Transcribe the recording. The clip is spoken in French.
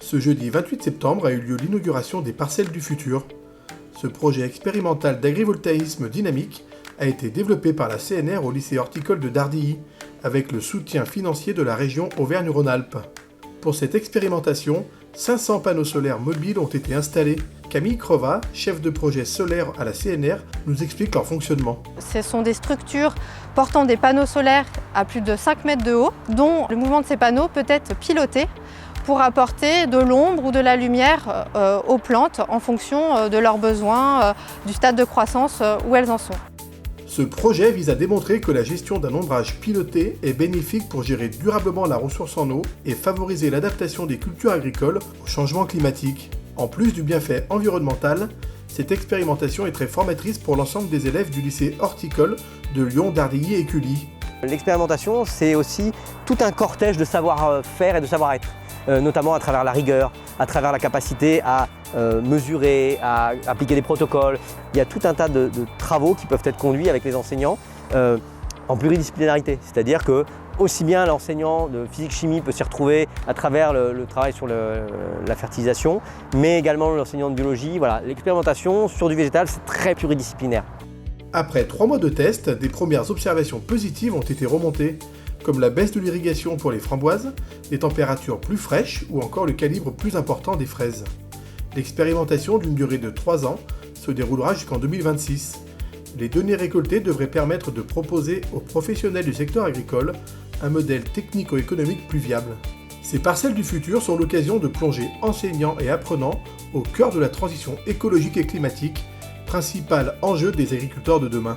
Ce jeudi 28 septembre a eu lieu l'inauguration des Parcelles du Futur. Ce projet expérimental d'agrivoltaïsme dynamique a été développé par la CNR au lycée horticole de Dardilly, avec le soutien financier de la région Auvergne-Rhône-Alpes. Pour cette expérimentation, 500 panneaux solaires mobiles ont été installés. Camille Crova, chef de projet solaire à la CNR, nous explique leur fonctionnement. Ce sont des structures portant des panneaux solaires à plus de 5 mètres de haut, dont le mouvement de ces panneaux peut être piloté pour apporter de l'ombre ou de la lumière aux plantes en fonction de leurs besoins, du stade de croissance où elles en sont. Ce projet vise à démontrer que la gestion d'un ombrage piloté est bénéfique pour gérer durablement la ressource en eau et favoriser l'adaptation des cultures agricoles au changement climatique. En plus du bienfait environnemental, cette expérimentation est très formatrice pour l'ensemble des élèves du lycée horticole de Lyon, Dardilly et Cully. L'expérimentation, c'est aussi tout un cortège de savoir-faire et de savoir-être, notamment à travers la rigueur, à travers la capacité à mesurer, à appliquer des protocoles. Il y a tout un tas de travaux qui peuvent être conduits avec les enseignants en pluridisciplinarité, c'est-à-dire que aussi bien l'enseignant de physique-chimie peut s'y retrouver à travers le travail sur la fertilisation, mais également l'enseignant de biologie. Voilà, l'expérimentation sur du végétal, c'est très pluridisciplinaire. Après 3 mois de tests, des premières observations positives ont été remontées, comme la baisse de l'irrigation pour les framboises, des températures plus fraîches ou encore le calibre plus important des fraises. L'expérimentation d'une durée de 3 ans se déroulera jusqu'en 2026. Les données récoltées devraient permettre de proposer aux professionnels du secteur agricole un modèle technico-économique plus viable. Ces parcelles du futur sont l'occasion de plonger enseignants et apprenants au cœur de la transition écologique et climatique, principal enjeu des agriculteurs de demain.